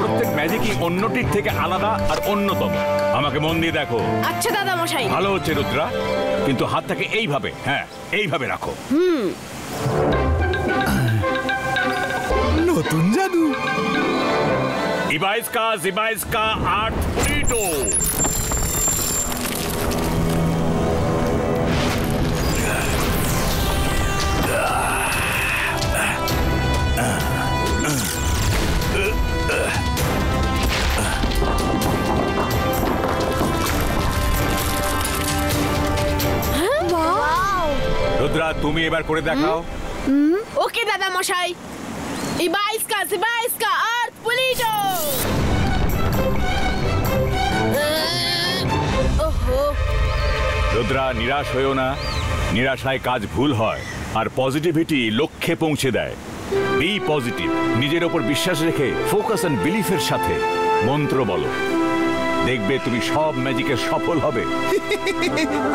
প্রত্যেক ম্যাজিকই অন্যটির থেকে আলাদা আর অন্যতম। আমাকে মন দিয়ে দেখো। আচ্ছা দাদা মশাই। ভালো হচ্ছে রুদ্রা, কিন্তু হাতটাকে এইভাবে, হ্যাঁ এইভাবে রাখো। নতুন জাদু। ইবাইস্কা আর্ট পুলিটো। রুদ্রা, তুমি এবার করে দেখাও। ওকে দাদা মশাই। ইবাইস্কা আর্ট পুলিটো। রুদ্রা, নিরাশ হয়েও না। নিরাশায় কাজ ভুল হয়, আর পজিটিভিটি লক্ষ্যে পৌঁছে দেয়। Be positive. নিজের ওপর বিশ্বাস রেখে ফোকাস এন্ড বিলিফের সাথে মন্ত্র বলো, দেখবে তুমি সব ম্যাজিকে সফল হবে।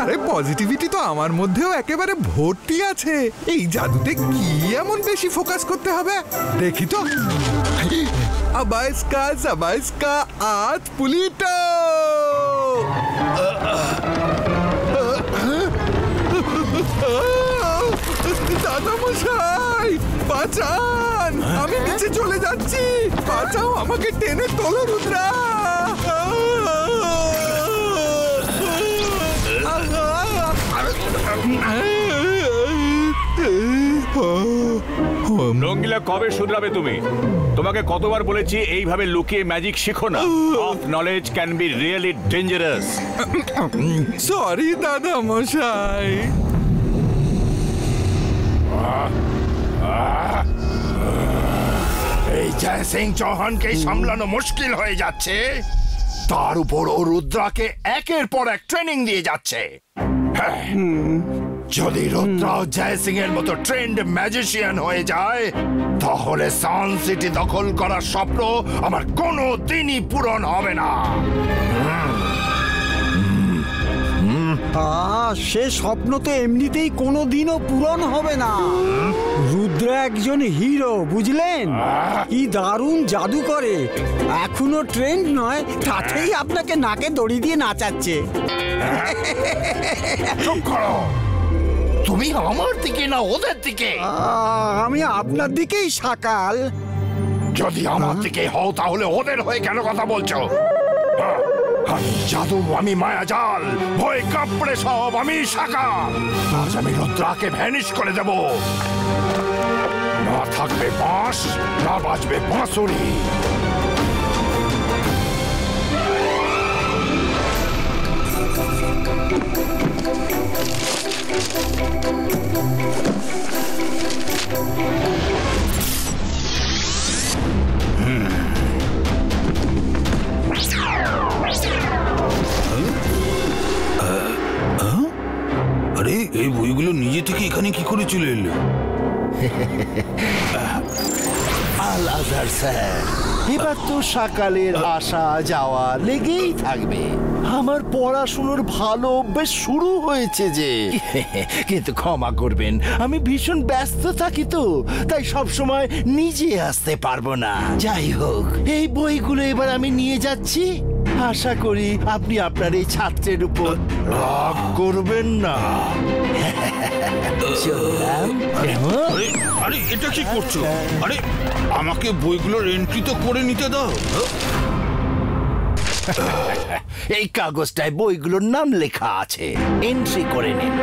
আরে পজিটিভিটি তো আমার মধ্যেও একেবারে ভর্তি আছে। এই জাদুতে কি এমন বেশি ফোকাস করতে হবে দেখি তো। আবাইস্কা আর্ট পুলিটো। দাদা মশাই বাঁচান, আমি নিচে চলে যাচ্ছি। বাঁচাও, আমাকে টেনে তোলো রুদ্রা। রঙ্গিলা, কবে শুধরাবে তুমি? তোমাকে কতবার বলেছি এইভাবে লুকিয়ে ম্যাজিক শিখো না। Of knowledge can be really dangerous. Sorry দাদা মশাই। এই জয় সিং চৌহানকে সামলানো মুশকিল হয়ে যাচ্ছে, তার উপর ও রুদ্রাকে একের পর এক ট্রেনিং দিয়ে যাচ্ছে। যদি রুদ্রাও জয় সিং এর মতো ট্রেন্ড ম্যাজিশিয়ান হয়ে যায়, তাহলে সান সিটি দখল করার স্বপ্ন আমার কোনো দিনই পূরণ হবে না। সে স্বপ্ন তো এমনিতেই কোনোদিনও পূরণ হবে না। রুদ্র একজন হিরো, বুঝলেন? কি দারুণ জাদু করে। এখনো ট্রেন্ড নয়, তাতেই আপনাকে নাকে দড়ি দিয়ে নাচাচ্ছে। তুমি আমার দিকে না ওদের দিকে? আমি আপনার দিকেই শাকাল। যদি আমার দিকে হও তাহলে ওদের হয়ে কেন কথা বলছো? জাদু আমি মায়াজাল, ভয় কাপড়ে সব আমি শাকাল। আজ আমি রুদ্রাকে ভ্যানিশ করে দেব। না থাকবে বাঁশ, না বাজবে বাঁশুরি। আরে এই বইগুলো নিজে থেকে এখানে কি করে চলে এলো? আল আজহার স্যার, এবার তো সকালের আসা যাওয়া লেগেই থাকবে। আমার পড়াশুনোর ভালো অভ্যেস শুরু হয়েছে যে। কিন্তু ক্ষমা করবেন, আমি ভীষণ ব্যস্ত থাকি তো, তাই সব সময় নিজে আসতে পারবো না। যাই হোক, এই বইগুলো এবার আমি নিয়ে যাচ্ছি। আশা করি আপনি আপনার এই ছাত্রের উপর রাগ করবেন না। আরে এটা কি করছো? আরে আমাকে বইগুলোর এন্ট্রি তো করে নিতে দাও। এই কাগজটায় বইগুলোর নাম লেখা আছে, এন্ট্রি করে নিন।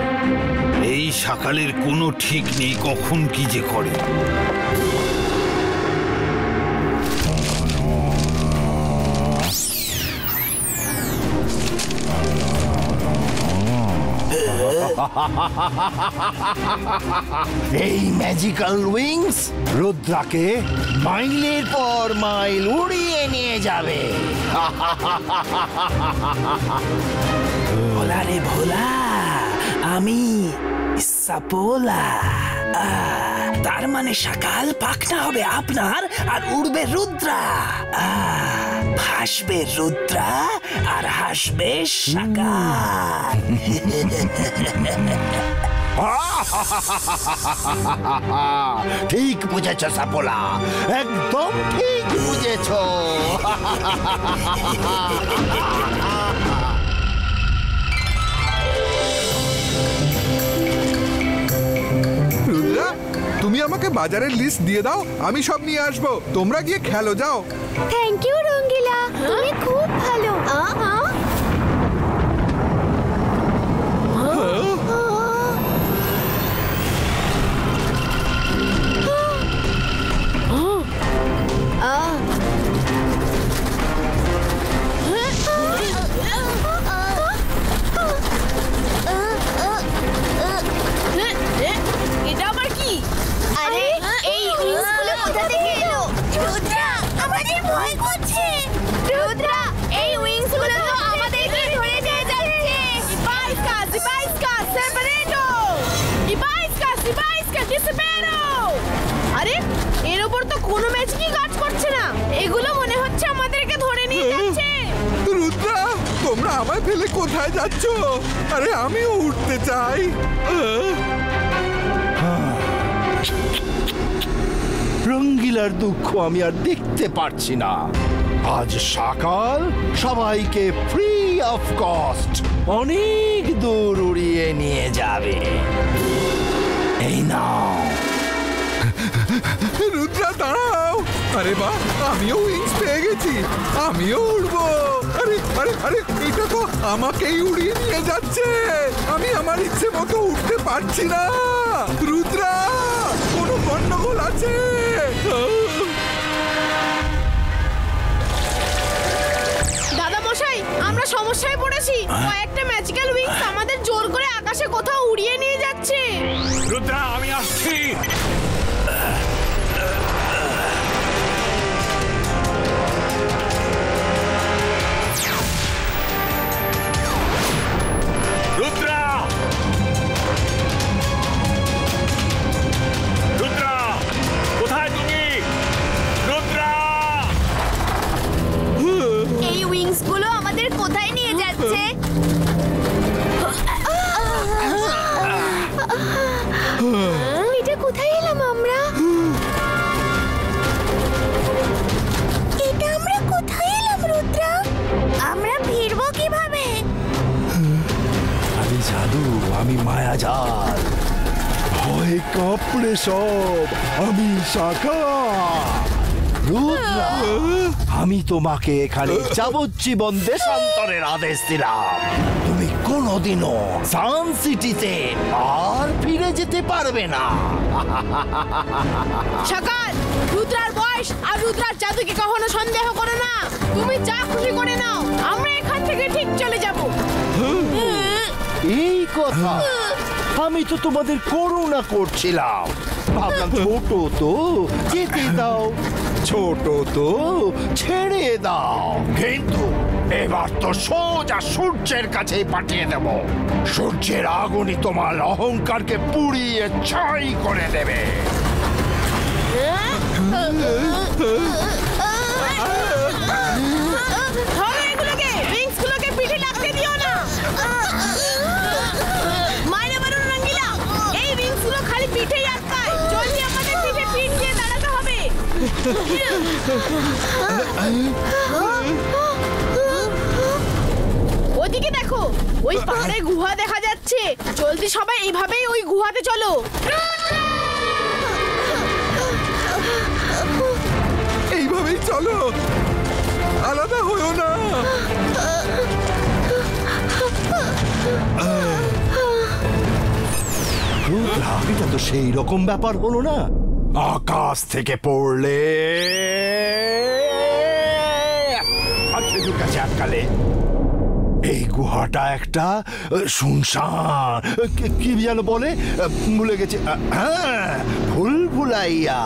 এই সকালের কোনো ঠিক নেই, কখন কি যে করে। এই ম্যাজিক্যাল উইংস রুদ্রাকে মাইলের পর মাইল উড়িয়ে নিয়ে যাবে। ভোলা রে ভোলা, আমি সাপোলা। তার মানে সকাল পাখনা হবে আপনার, আর উড়বে রুদ্রা। ভাসবে রুদ্রা আর হাসবে সকাল। ঠিক বুঝেছ সাপোলা, একদম ঠিক বুঝেছ। রুদ্রা, তুমি আমাকে বাজারের লিস্ট দিয়ে দাও, আমি সব নিয়ে আসবো। তোমরা গিয়ে খেলো, যাও। থ্যাংক ইউ রঙ্গিলা, তুমি খুব ভালো। এটা আবার কি? আরে এই উইংসগুলো কোথা থেকে এলো? রুদ্রা, আমাদের ভয় করছে। রুদ্রা, এই উইংসগুলো তো আমাদেরকে ধরে নিয়ে যাচ্ছে। Ibaiska, separato! Ibaiska, disapero! আরে এর উপর তো কোনো ম্যাজিকই কাজ করছে না। এগুলো মনে হচ্ছে আমাদেরকে ধরে নিয়ে যাচ্ছে। রুদ্রা, তোমরা আমায় ফেলে কোথায় যাচ্ছ? আরে আমিও উঠতে চাই। রঙ্গিলার দুঃখ আমি আর দেখতে পারছি না। আজ সকাল সবাইকে ফ্রি অফ কস্ট অনেক দূর উড়িয়ে নিয়ে যাবে। এই নাও। রুদ্রা, দাঁড়াও। আরে বাহ, আমিও উইংস পেয়ে গেছি, আমিও উড়বো। আরে আরে আরে, এটা তো আমাকেই উড়িয়ে নিয়ে যাচ্ছে। আমি আমার ইচ্ছে মতো উঠতে পারছি না। রুদ্রা, কোনো গন্ডগোল আছে? দাদা মশাই, আমরা সমস্যায় পড়েছি। কয়েকটা ম্যাজিক্যাল উইংস আমাদের জোর করে আকাশে কোথাও উড়িয়ে নিয়ে যাচ্ছে। রুদ্রা, আমি আসছি। রুদ্রা, রুদ্রা, কোথায় তুমি? রুদ্রা! এই উইংসগুলো আমাদের কোথায় নিয়ে যাচ্ছে? এটা কোথায় এলাম আমরা? এটা আমরা কোথায় এলাম রুদ্রা? আমরা ফিরবো কিভাবে? আমি জাদু, আমি মায়াজাল, ভয় কাঁপড়ে সব আমি সাকার। রুদ্রা, আমি তোমাকে এখানে যাবজ্জীবন দেশান্তরের আদেশ দিলাম। তুমি কোনোদিনও সান সিটিতে আর ফিরে যেতে পারবে না। সকাল, রুদ্রার বয়স আর রুদ্রার জাদুকে কখনো সন্দেহ করো না। তুমি যা খুশি করে নাও, আমরা এখান থেকে ঠিক চলে যাব। এই কথা, আমি তো তোমাদের করুণা করছিলাম। ভাবলাম ছোট তো যেতে দাও, ছোট তো ছেড়ে দাও। কিন্তু এবার তো সোজা সূর্যের কাছেই পাঠিয়ে দেব। সূর্যের আগুনই তোমার অহংকারকে পুড়িয়ে ছাই করে দেবে। ধরো এগুলোকে, উইংসগুলোকে পিঠে লাগতে দিও না। মাইনে মারুন রঙ্গিলা, এই উইংসগুলো খালি পিঠেই আটকায়। জলদি আমাদের পিঠে পিঠ দিয়ে দাঁড়াতে হবে। ওদিকে দেখো, ওই পাহাড়ে গুহা দেখা যাচ্ছে। জলদি সবাই এইভাবেই ওই গুহাতে চলো। এইভাবেই চলো, আলাদা হয়েও না। রুদ্রা, এটা তো সেই রকম ব্যাপার হলো না। আকাশ থেকে পড়লে খেজুর গাছে আটকালে। এই গুহাটা একটা শুনশান, কি যেন বলে, ভুলে গেছে। হ্যাঁ, ভুলভুলাইয়া,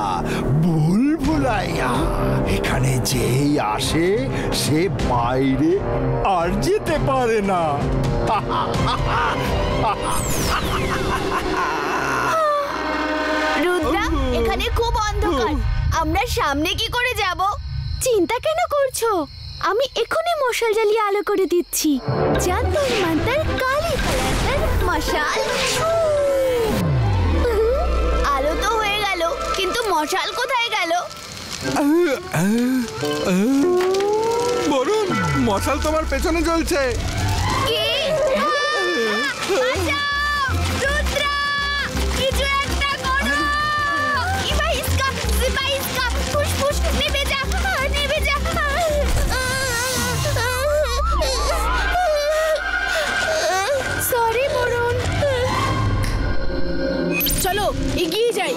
ভুলভুলাইয়া। এখানে যেই আসে সে বাইরে আর যেতে পারে না। রুদ্রা, এখানে খুব অন্ধকার, আমরা সামনে কি করে যাব? চিন্তা কেন করছো? আমি এখনই মশাল জ্বালিয়ে আলো করে দিচ্ছি। জান্তর মান্তর কালি কালার মশাল। আলো তো হয়ে গেল, কিন্তু মশাল কোথায় গেল? মশাল তোমার পেছনে জ্বলছে। কি? বাঁচাও! রুদ্রা! কিছু একটা করো! ইবাইস্কা! ইবাইস্কা! ফুসফুস! নেমে যা! নেমে যা! সরি বরুণ। চলো এগিয়ে যাই।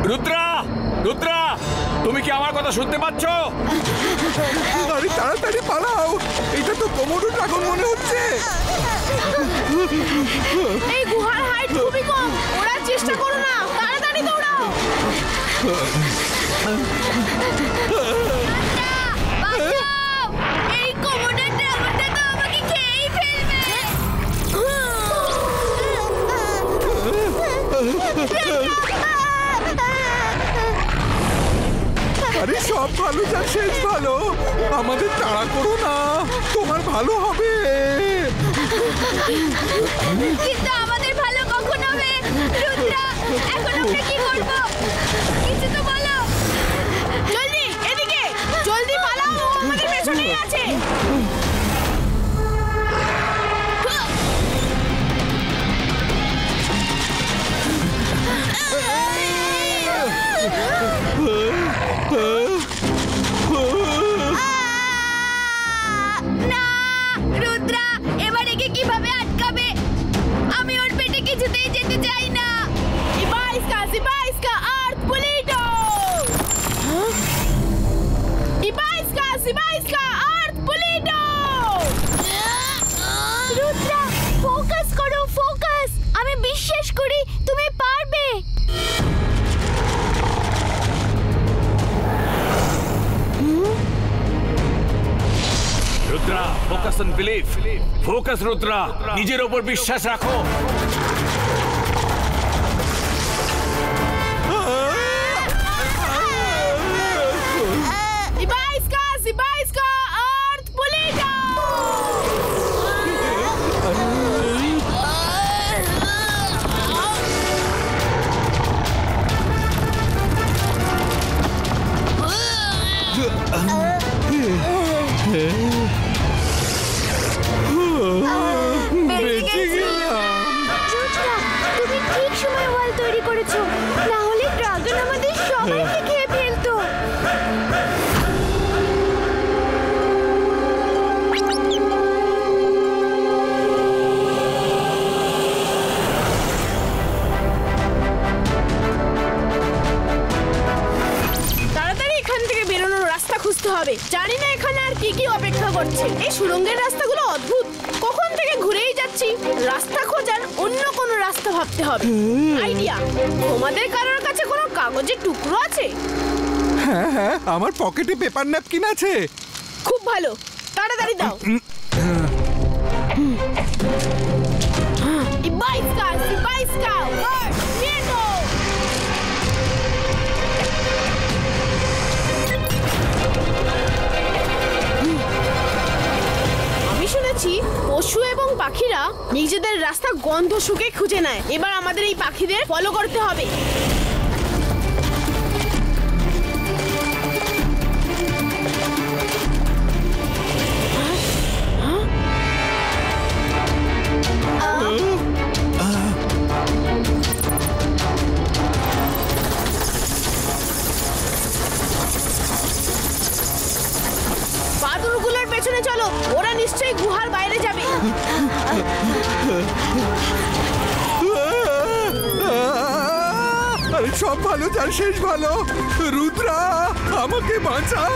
রুদ্রা, রুদ্রা, তুমি কি আমার কথা শুনতে পাচ্ছ? আরে তাড়াতাড়ি পালাও, এটা তো কোমোডো ড্রাগন মনে হচ্ছে। এই গুহার হাইট খুবই কম, ওরা চেষ্টা করো না, তাড়াতাড়ি দৌড়াও। বাঁচাও! এই কোমোডো ড্রাগনটা তো আমাকে খেয়েই ফেলবে। আরে সব ভালো যার শেষ ভালো, আমাদের তাড়া করো না, তোমার ভালো হবে। কিন্তু আমাদের ভালো কখন হবে? রুদ্রা, এখন আমরা কি করব? কিছু তো বলো। জলদি এদিকে, জলদি পালাও, ও আমাদের পেছনেই আছে। না, রুদ্রা, এবার একে কিভাবে আটকাবে? আমি ওর পেটে কিছুতেই যেতে চাই না। ইবাইস্কা, ইবাইস্কা, আর্থ পুলিটো। ইবাইস্কা, ইবাইস্কা, আর্থ পুলিটো। রুদ্রা, ফোকাস করো, ফোকাস। আমি বিশ্বাস করি তুমি পারবে। Rudra, focus on believe. Focus Rudra, নিজের ওপর বিশ্বাস রাখো। ইবাইস্কা, ইবাইস্কা, আর্থ পুলিটো। বেঁচে গেলাম। রুদ্রা, তুমি ঠিক সময় ওয়াল তৈরি করেছো, না হলে ড্রাগন আমাদের সবাইকে খেয়ে ফেলতো। তাড়াতাড়ি এখান থেকে বেরোনোর রাস্তা খুঁজতে হবে। জানি না এখানে আর কি কি অপেক্ষা করছে। এই সুড়ঙ্গের রাস্তাগুলো অদ্ভুত, কখন থেকে ঘুরেই যাচ্ছি। রাস্তা খোঁজার অন্য কোনো রাস্তা ভাবতে হবে। আইডিয়া, তোমাদের কারোর কাছে কোনো কাগজের টুকরো আছে? হ্যাঁ হ্যাঁ, আমার পকেটে পেপার ন্যাপকিন আছে। খুব ভালো, তাড়াতাড়ি দাও। ইবাইস্কা, ইবাইস্কা, ওয়ার্ড, মিয়েটো। আমি শুনেছি পশু এবং পাখিরা নিজেদের রাস্তা গন্ধ শুকে খুঁজে নেয়। এবার আমাদের এই পাখিদের ফলো করতে হবে। বাদুড়গুলোর পেছনে চলো, ওরা নিশ্চয়ই গুহার বাইরে যাবে। আরে সব ভালো যার শেষ ভালো, রুদ্রা আমাকে বাঁচাও।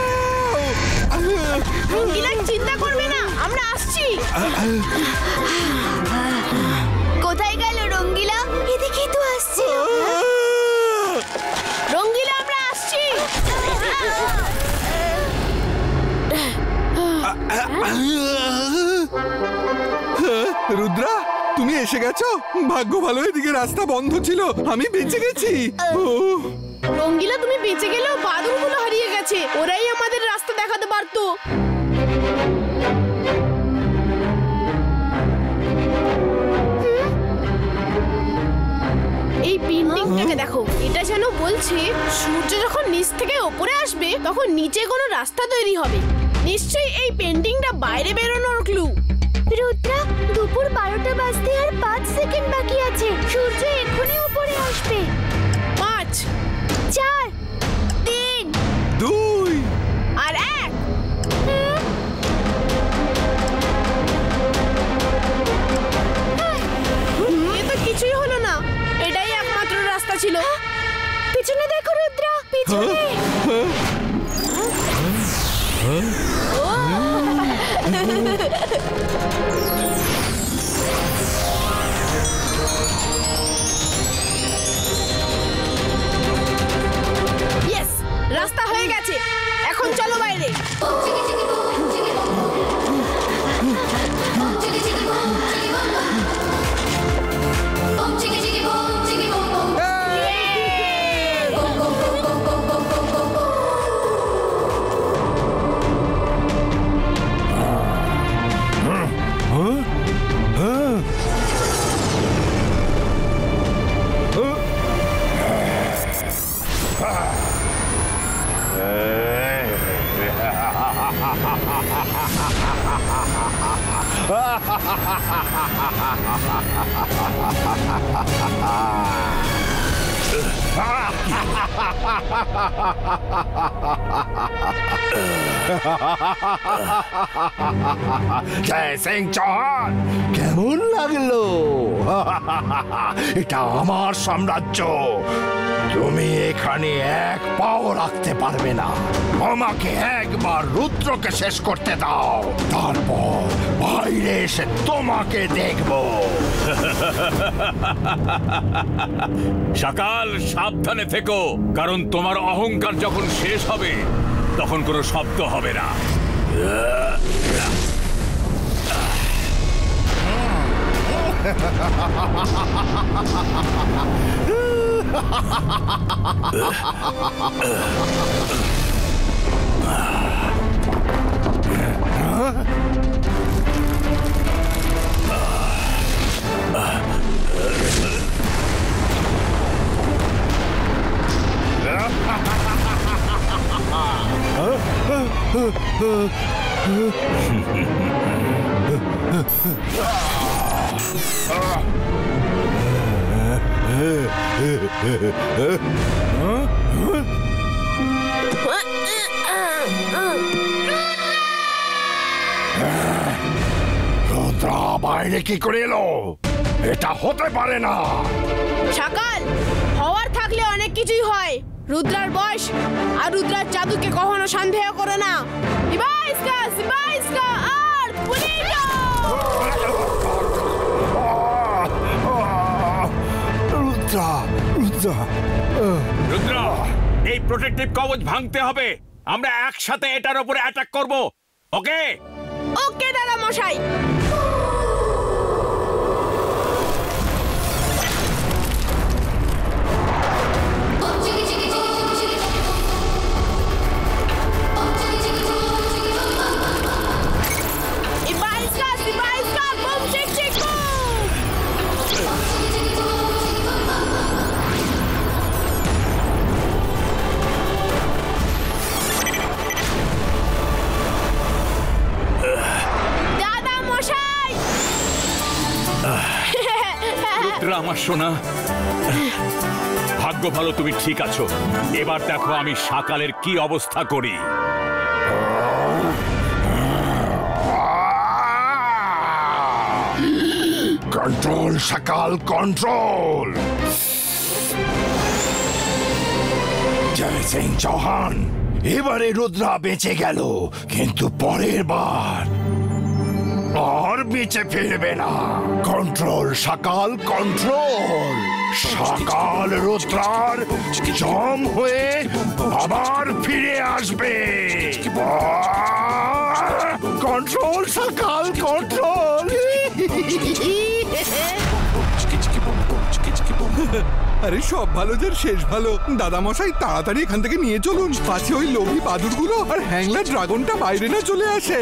রঙ্গিলা, চিন্তা করবে না, আমরা আসছি। কোথায় গেল রঙ্গিলা? এদিকেই তো আসছে। রঙ্গিলা, আমরা আসছি। রুদ্রা, তুমি এসে গেছো? ভাগ্য ভালো, এদিকে রাস্তা বন্ধ ছিল, আমি বেঁচে গেছি। ও রঙ্গিলা, তুমি বেঁচে গেলেও বাদুড়গুলো হারিয়ে গেছে, ওরাই আমাদের রাস্তা দেখাতে পারতো। এই পেন্টিংটাকে দেখো, এটা যেন বলছে সূর্য যখন নিচ থেকে ওপরে আসবে তখন নিচে কোনো রাস্তা তৈরি হবে। নিশ্চয়ই এই পেন্টিংটা বাইরে বেরোনোর ক্লু। রুদ্রা, দুপুর 12টা বাজতে আর 5 সেকেন্ড বাকি আছে। সূর্য এক্ষুনি উপরে আসবে। 5, 4, 3, 2 আর 1। এ তো কিছুই হলো না, এটাই একমাত্র রাস্তা ছিল। পিছনে দেখো রুদ্রা, পিছনে। ইয়েস, রাস্তা হয়ে গেছে, এখন চলো বাইরে। জয় সিং চৌহান, কেমন লাগলো? এটা আমার সাম্রাজ্য, তুমি এখানে এক পাও রাখতে পারবে না। আমাকে একবার রুদ্রকে শেষ করতে দাও, তারপর বাইরে এসে তোমাকে দেখবো। সকাল, সাবধানে থেকো, কারণ তোমার অহংকার যখন শেষ হবে তখন কোনো শব্দ হবে না। রুদ্রা বাইরে কি করে এলো? এটা হতে পারে না। সকাল, হওয়ার থাকলে অনেক কিছুই হয়। রুদ্রার বয়স আর রুদ্রার জাদুকে কখনো সন্দেহ করো না। আর পুলিশো! রুদ্রা, রুদ্রা, রুদ্র, এই প্রোটেক্টিভ কবচ ভাঙতে হবে। আমরা একসাথে এটার উপরে অ্যাটাক করব। ওকে ওকে দাদা মশাই। আমার সোনা, ভাগ্য ভালো তুমি ঠিক আছো। এবার দেখো আমি সকালের কি অবস্থা করি। কন্ট্রোল সকাল, কন্ট্রোল। জয় সিং চৌহান, এবারে রুদ্রা বেঁচে গেল, কিন্তু পরের বার আর বেঁচে ফিরবে না। কন্ট্রোল সকাল, কন্ট্রোল। সকাল রুদ্রার জম হয়ে আবার ফিরে আসবে। কন্ট্রোল সকাল, কন্ট্রোল। আরে সব ভালো যার শেষ ভালো। দাদা মশাই তাড়াতাড়ি এখান থেকে নিয়ে চলুন, পাছে ওই লোভী বাদুরগুলো আর হ্যাংলার ড্রাগনটা বাইরে না চলে আসে।